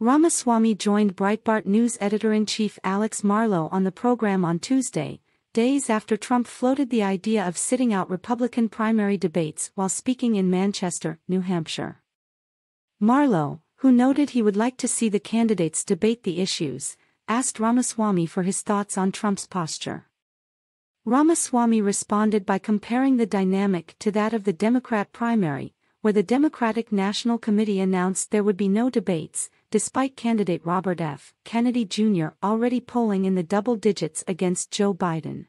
Ramaswamy joined Breitbart News editor-in-chief Alex Marlow on the program on Tuesday, days after Trump floated the idea of sitting out Republican primary debates while speaking in Manchester, New Hampshire. Marlow, who noted he would like to see the candidates debate the issues, asked Ramaswamy for his thoughts on Trump's posture. Ramaswamy responded by comparing the dynamic to that of the Democrat primary, where the Democratic National Committee announced there would be no debates, despite candidate Robert F. Kennedy Jr. already polling in the double digits against Joe Biden.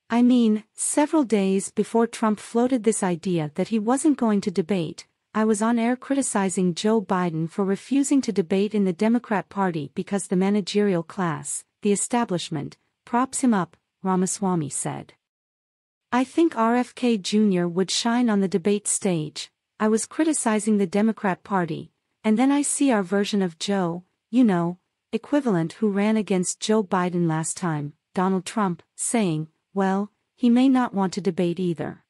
I mean, several days before Trump floated this idea that he wasn't going to debate, I was on air criticizing Joe Biden for refusing to debate in the Democrat Party because the managerial class, the establishment, props him up, Ramaswamy said. I think RFK Jr. would shine on the debate stage. I was criticizing the Democrat Party, and then I see our version of Joe, equivalent who ran against Joe Biden last time, Donald Trump, saying, well, he may not want to debate either.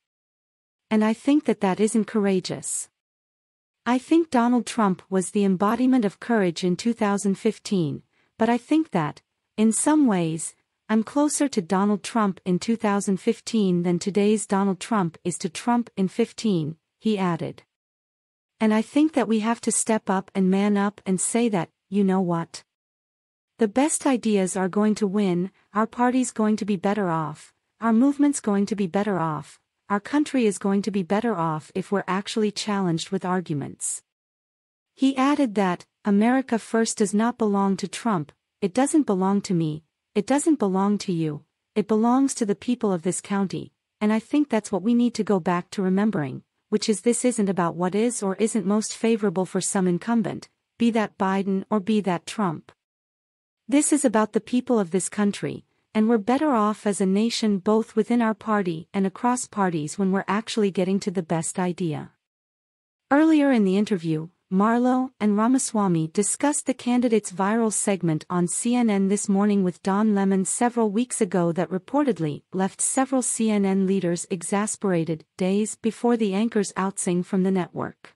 And I think that isn't courageous. I think Donald Trump was the embodiment of courage in 2015, but I think that, in some ways, I'm closer to Donald Trump in 2015 than today's Donald Trump is to Trump in 15, he added. And I think that we have to step up and man up and say that, you know what? The best ideas are going to win, our party's going to be better off, our movement's going to be better off, our country is going to be better off if we're actually challenged with arguments. He added that, America First does not belong to Trump, it doesn't belong to me, it doesn't belong to you, it belongs to the people of this county, and I think that's what we need to go back to remembering, which is this isn't about what is or isn't most favorable for some incumbent, be that Biden or be that Trump. This is about the people of this country, and we're better off as a nation both within our party and across parties when we're actually getting to the best idea. Earlier in the interview, Marlow and Ramaswamy discussed the candidates' viral segment on CNN This Morning with Don Lemon several weeks ago that reportedly left several CNN leaders exasperated days before the anchor's outsing from the network.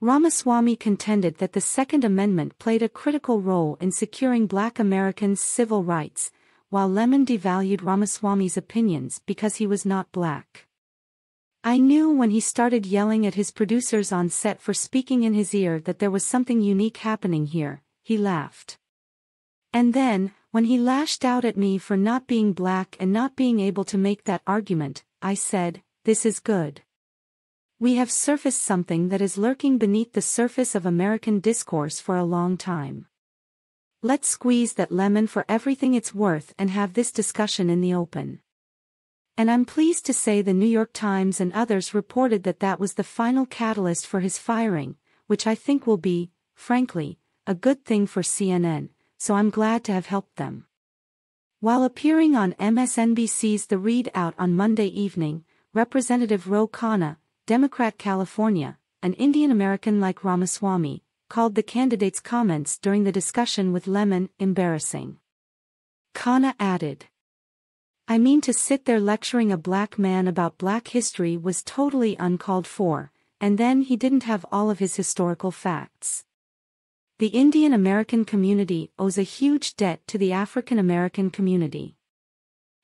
Ramaswamy contended that the Second Amendment played a critical role in securing Black Americans' civil rights, while Lemon devalued Ramaswamy's opinions because he was not Black. I knew when he started yelling at his producers on set for speaking in his ear that there was something unique happening here, he laughed. And then, when he lashed out at me for not being Black and not being able to make that argument, I said, this is good. We have surfaced something that is lurking beneath the surface of American discourse for a long time. Let's squeeze that lemon for everything it's worth and have this discussion in the open. And I'm pleased to say the New York Times and others reported that was the final catalyst for his firing, which I think will be, frankly, a good thing for CNN, so I'm glad to have helped them. While appearing on MSNBC's The Read Out on Monday evening, Representative Ro Khanna, Democrat California, an Indian American like Ramaswamy, called the candidates' comments during the discussion with Lemon embarrassing. Khanna added, I mean to sit there lecturing a Black man about Black history was totally uncalled for, and then he didn't have all of his historical facts. The Indian American community owes a huge debt to the African American community.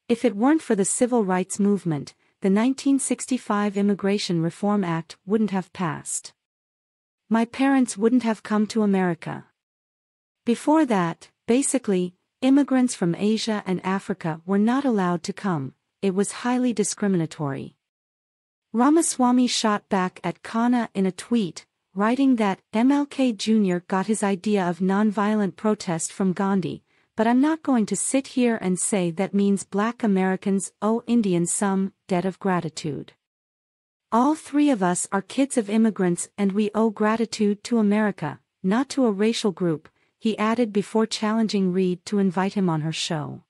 If it weren't for the Civil Rights Movement, the 1965 Immigration Reform Act wouldn't have passed. My parents wouldn't have come to America. Before that, basically, immigrants from Asia and Africa were not allowed to come, it was highly discriminatory. Ramaswamy shot back at Khanna in a tweet, writing that MLK Jr. got his idea of nonviolent protest from Gandhi, but I'm not going to sit here and say that means Black Americans owe Indians some debt of gratitude. All three of us are kids of immigrants and we owe gratitude to America, not to a racial group, he added before challenging Reid to invite him on her show.